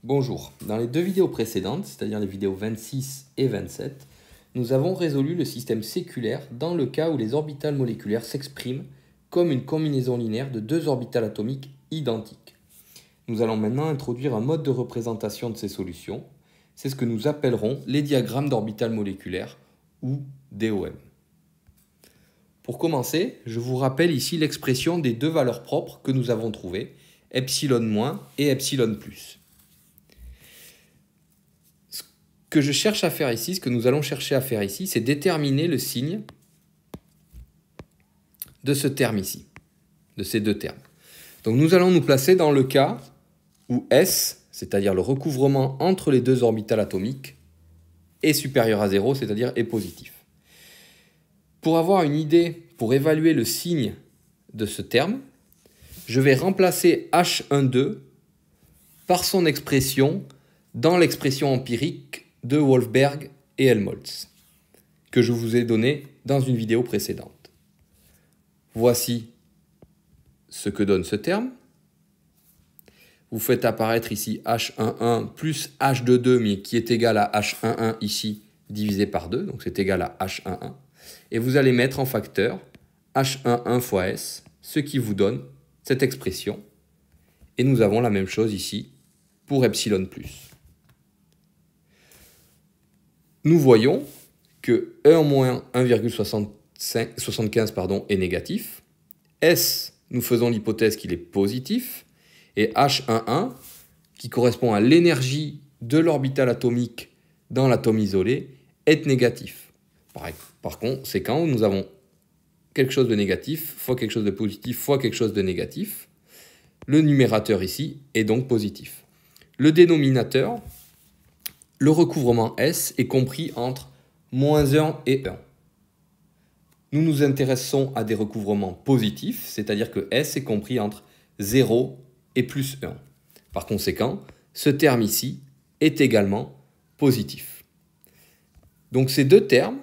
Bonjour, dans les deux vidéos précédentes, c'est-à-dire les vidéos 26 et 27, nous avons résolu le système séculaire dans le cas où les orbitales moléculaires s'expriment comme une combinaison linéaire de deux orbitales atomiques identiques. Nous allons maintenant introduire un mode de représentation de ces solutions. C'est ce que nous appellerons les diagrammes d'orbitales moléculaires ou DOM. Pour commencer, je vous rappelle ici l'expression des deux valeurs propres que nous avons trouvées, epsilon- et epsilon+. Ce que je cherche à faire ici, ce que nous allons chercher à faire ici, c'est déterminer le signe de ce terme ici, de ces deux termes. Donc nous allons nous placer dans le cas où S, c'est-à-dire le recouvrement entre les deux orbitales atomiques, est supérieur à 0, c'est-à-dire est positif. Pour avoir une idée, pour évaluer le signe de ce terme, je vais remplacer H12 par son expression dans l'expression empirique de Wolfberg et Helmholtz, que je vous ai donné dans une vidéo précédente. Voici ce que donne ce terme. Vous faites apparaître ici H11 plus H22, mais qui est égal à H11 ici, divisé par 2, donc c'est égal à H11. Et vous allez mettre en facteur H11 fois S, ce qui vous donne cette expression. Et nous avons la même chose ici pour epsilon+. Nous voyons que 1 moins 1,75 est négatif. S, nous faisons l'hypothèse qu'il est positif. Et H11, qui correspond à l'énergie de l'orbital atomique dans l'atome isolé, est négatif. Par conséquent, nous avons quelque chose de négatif fois quelque chose de positif fois quelque chose de négatif. Le numérateur ici est donc positif. Le dénominateur, le recouvrement S, est compris entre -1 et 1. Nous nous intéressons à des recouvrements positifs, c'est-à-dire que S est compris entre 0 et plus 1. Par conséquent, ce terme ici est également positif. Donc ces deux termes,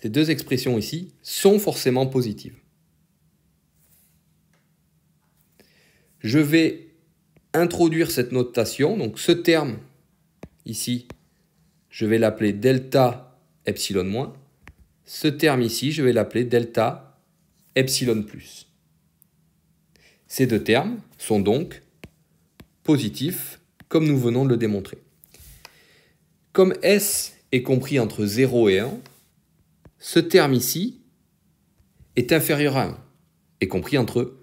ces deux expressions ici, sont forcément positives. Je vais introduire cette notation, donc ce terme ici, je vais l'appeler delta epsilon-. Ce terme ici, je vais l'appeler delta epsilon+. Ces deux termes sont donc positifs, comme nous venons de le démontrer. Comme S est compris entre 0 et 1, ce terme ici est inférieur à 1, est compris entre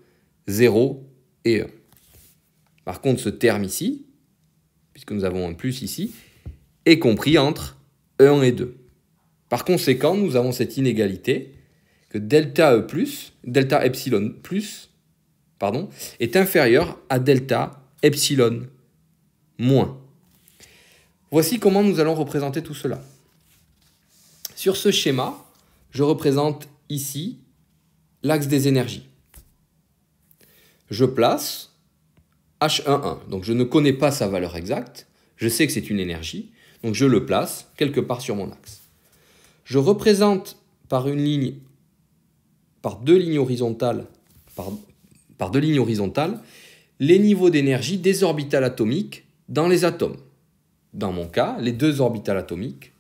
0 et 1. Par contre, ce terme ici, puisque nous avons un plus ici, est compris entre 1 et 2. Par conséquent, nous avons cette inégalité que delta epsilon+, est inférieur à delta epsilon-. Voici comment nous allons représenter tout cela. Sur ce schéma, je représente ici l'axe des énergies. Je place H11, donc je ne connais pas sa valeur exacte, je sais que c'est une énergie, donc je le place quelque part sur mon axe. Je représente par deux lignes horizontales, les niveaux d'énergie des orbitales atomiques dans les atomes. Dans mon cas, les deux orbitales atomiques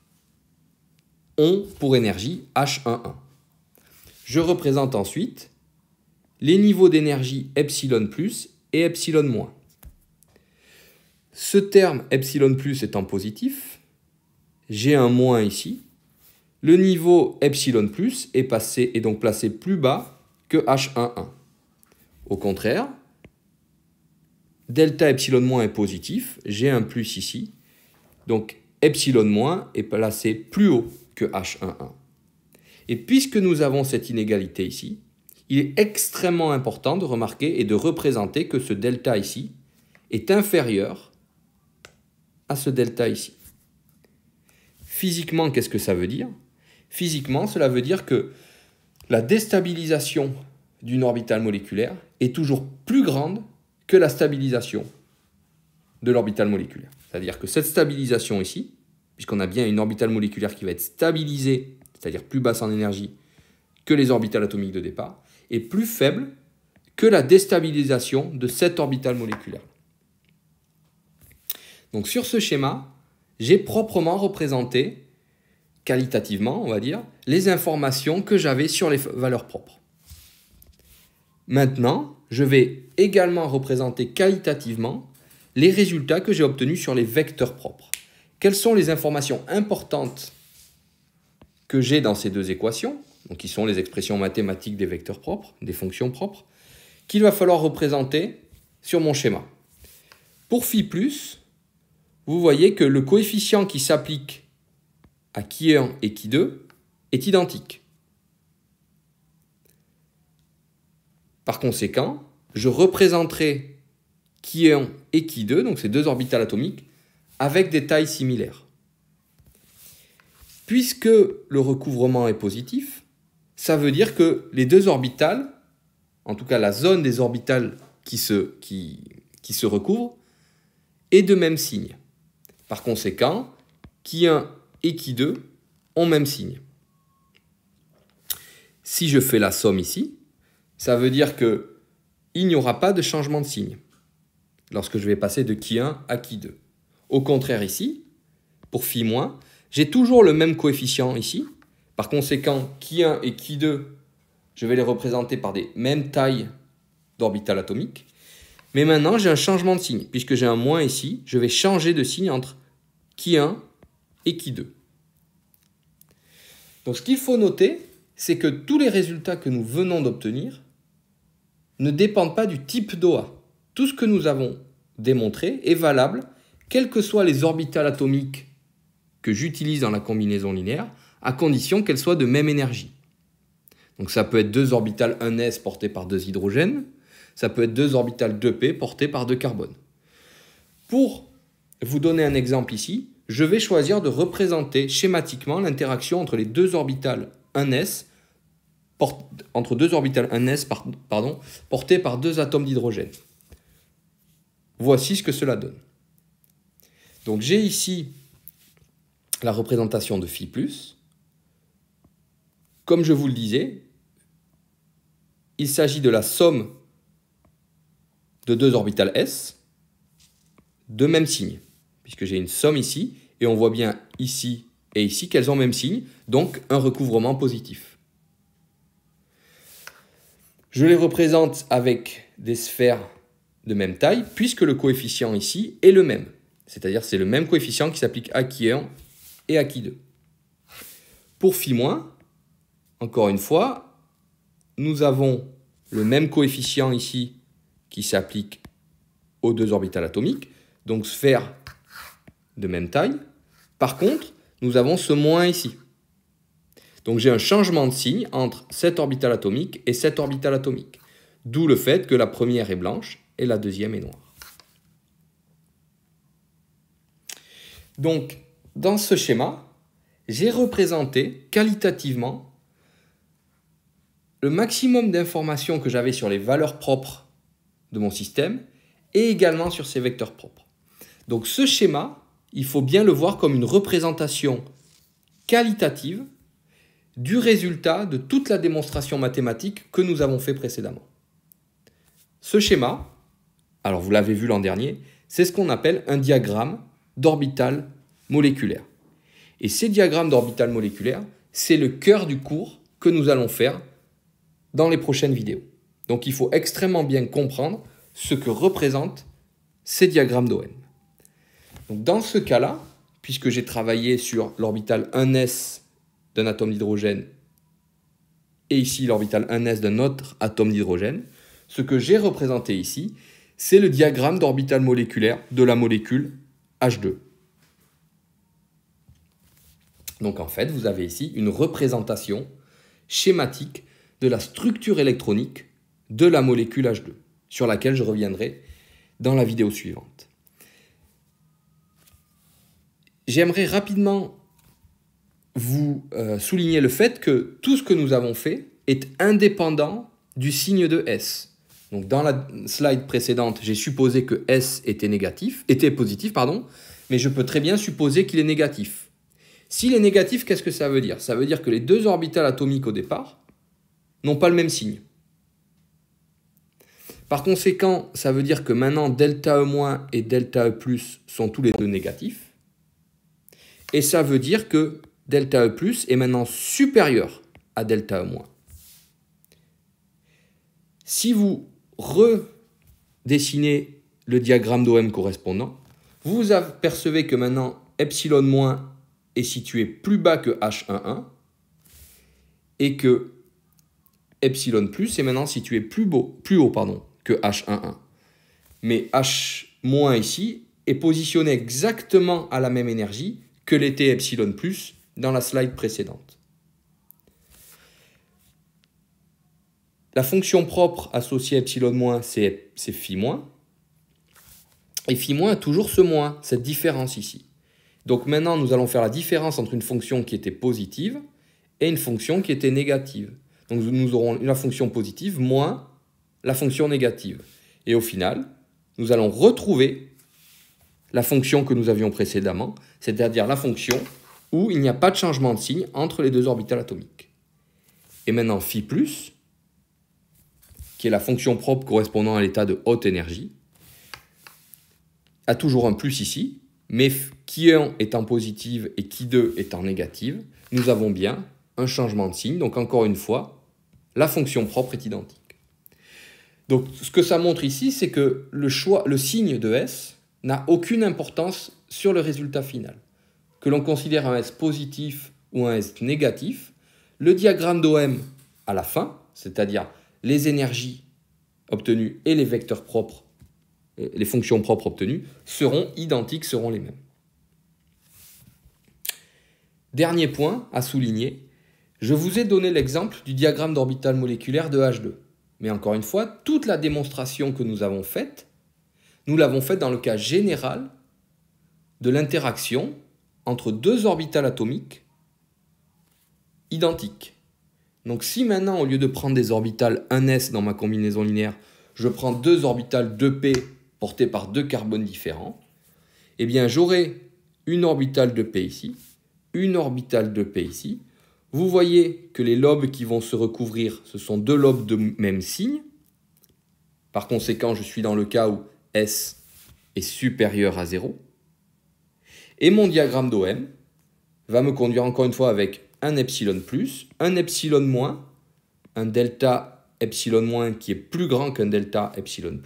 ont pour énergie H11. Je représente ensuite les niveaux d'énergie epsilon+ et epsilon-. Ce terme epsilon+ étant positif, j'ai un moins ici. Le niveau epsilon+ est donc placé plus bas que H11. Au contraire, delta epsilon- est positif, j'ai un plus ici. Donc epsilon- est placé plus haut que H11. Et puisque nous avons cette inégalité ici, il est extrêmement important de remarquer et de représenter que ce delta ici est inférieur à ce delta ici. Physiquement, qu'est-ce que ça veut dire ? Physiquement, cela veut dire que la déstabilisation d'une orbitale moléculaire est toujours plus grande que la stabilisation de l'orbitale moléculaire. C'est-à-dire que cette stabilisation ici, puisqu'on a bien une orbitale moléculaire qui va être stabilisée, c'est-à-dire plus basse en énergie que les orbitales atomiques de départ, est plus faible que la déstabilisation de cette orbitale moléculaire. Donc sur ce schéma, j'ai proprement représenté, qualitativement on va dire, les informations que j'avais sur les valeurs propres. Maintenant, je vais également représenter qualitativement les résultats que j'ai obtenus sur les vecteurs propres. Quelles sont les informations importantes que j'ai dans ces deux équations, donc qui sont les expressions mathématiques des vecteurs propres, des fonctions propres, qu'il va falloir représenter sur mon schéma. Pour phi+, vous voyez que le coefficient qui s'applique à qui1 et qui2 est identique. Par conséquent, je représenterai qui1 et qui2, donc ces deux orbitales atomiques, avec des tailles similaires. Puisque le recouvrement est positif, ça veut dire que les deux orbitales, en tout cas la zone des orbitales qui se recouvrent, est de même signe. Par conséquent, qui1 et qui2 ont même signe. Si je fais la somme ici, ça veut dire qu'il n'y aura pas de changement de signe lorsque je vais passer de qui1 à qui2. Au contraire ici, pour phi-, j'ai toujours le même coefficient ici. Par conséquent, qui1 et qui2, je vais les représenter par des mêmes tailles d'orbitales atomiques. Mais maintenant, j'ai un changement de signe. Puisque j'ai un moins ici, je vais changer de signe entre qui1 et qui2. Donc ce qu'il faut noter, c'est que tous les résultats que nous venons d'obtenir ne dépendent pas du type d'OA. Tout ce que nous avons démontré est valable, quelles que soient les orbitales atomiques que j'utilise dans la combinaison linéaire, à condition qu'elles soient de même énergie. Donc ça peut être 2 orbitales 1s portées par 2 hydrogènes, ça peut être 2 orbitales 2p portées par 2 carbones. Pour vous donner un exemple ici, je vais choisir de représenter schématiquement l'interaction entre les 2 orbitales 1s portées par 2 atomes d'hydrogène. Voici ce que cela donne. Donc j'ai ici la représentation de phi+. Comme je vous le disais, il s'agit de la somme de 2 orbitales s de même signe, puisque j'ai une somme ici, et on voit bien ici et ici qu'elles ont même signe, donc un recouvrement positif. Je les représente avec des sphères de même taille, puisque le coefficient ici est le même. C'est-à-dire c'est le même coefficient qui s'applique à qui1 et à qui2. Pour phi-, encore une fois, nous avons le même coefficient ici qui s'applique aux 2 orbitales atomiques, donc sphère de même taille. Par contre, nous avons ce moins ici. Donc j'ai un changement de signe entre cette orbitale atomique et cette orbitale atomique. D'où le fait que la première est blanche et la deuxième est noire. Donc, dans ce schéma, j'ai représenté qualitativement le maximum d'informations que j'avais sur les valeurs propres de mon système et également sur ses vecteurs propres. Donc ce schéma, il faut bien le voir comme une représentation qualitative du résultat de toute la démonstration mathématique que nous avons fait précédemment. Ce schéma, alors vous l'avez vu l'an dernier, c'est ce qu'on appelle un diagramme d'orbitales moléculaires. Et ces diagrammes d'orbitales moléculaires, c'est le cœur du cours que nous allons faire dans les prochaines vidéos. Donc il faut extrêmement bien comprendre ce que représentent ces diagrammes d'OM. Donc dans ce cas-là, puisque j'ai travaillé sur l'orbitale 1s d'un atome d'hydrogène et ici l'orbitale 1s d'un autre atome d'hydrogène, ce que j'ai représenté ici, c'est le diagramme d'orbitale moléculaire de la molécule H2. Donc en fait, vous avez ici une représentation schématique de la structure électronique de la molécule H2, sur laquelle je reviendrai dans la vidéo suivante. J'aimerais rapidement vous souligner le fait que tout ce que nous avons fait est indépendant du signe de S. Donc dans la slide précédente, j'ai supposé que S était positif, mais je peux très bien supposer qu'il est négatif. S'il est négatif, qu'est-ce que ça veut dire? Ça veut dire que les 2 orbitales atomiques au départ n'ont pas le même signe. Par conséquent, ça veut dire que maintenant delta E- et delta E+ sont tous les deux négatifs. Et ça veut dire que delta E+ est maintenant supérieur à delta E-. Si vous redessinez le diagramme d'OM correspondant, vous apercevez que maintenant epsilon- est situé plus bas que H11 et que epsilon+ est maintenant situé plus haut que H11. Mais H- ici est positionné exactement à la même énergie que l'était epsilon+ dans la slide précédente. La fonction propre associée à epsilon-, c'est phi-. Et phi- a toujours ce moins, cette différence ici. Donc maintenant, nous allons faire la différence entre une fonction qui était positive et une fonction qui était négative. Donc nous aurons la fonction positive moins la fonction négative. Et au final, nous allons retrouver la fonction que nous avions précédemment, c'est-à-dire la fonction où il n'y a pas de changement de signe entre les deux orbitales atomiques. Et maintenant, phi+, qui est la fonction propre correspondant à l'état de haute énergie, a toujours un plus ici, mais qui 1 étant positive et qui 2 étant négative, nous avons bien un changement de signe. Donc encore une fois, la fonction propre est identique. Donc ce que ça montre ici, c'est que le signe de S n'a aucune importance sur le résultat final. Que l'on considère un S positif ou un S négatif, le diagramme d'OM à la fin, c'est-à-dire les énergies obtenues et les vecteurs propres, les fonctions propres obtenues, seront identiques, seront les mêmes. Dernier point à souligner, je vous ai donné l'exemple du diagramme d'orbital moléculaire de H2. Mais encore une fois, toute la démonstration que nous avons faite, nous l'avons faite dans le cas général de l'interaction entre deux orbitales atomiques identiques. Donc si maintenant, au lieu de prendre des orbitales 1s dans ma combinaison linéaire, je prends deux orbitales 2p portées par deux carbones différents, eh bien j'aurai une orbitale 2p ici, une orbitale 2p ici. Vous voyez que les lobes qui vont se recouvrir, ce sont deux lobes de même signe. Par conséquent, je suis dans le cas où S est supérieur à 0. Et mon diagramme d'OM va me conduire encore une fois avec un epsilon+, un epsilon-, un delta epsilon- qui est plus grand qu'un delta epsilon+,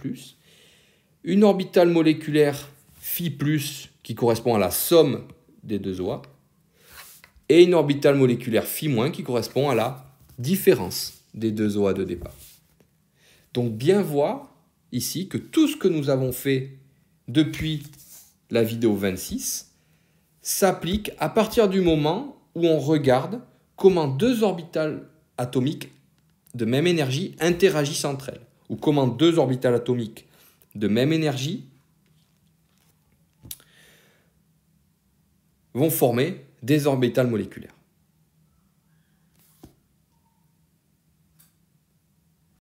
une orbitale moléculaire phi+, qui correspond à la somme des deux OA, et une orbitale moléculaire phi- qui correspond à la différence des deux OA de départ. Donc bien voir ici que tout ce que nous avons fait depuis la vidéo 26 s'applique à partir du moment où on regarde comment deux orbitales atomiques de même énergie interagissent entre elles, ou comment deux orbitales atomiques de même énergie vont former des orbitales moléculaires.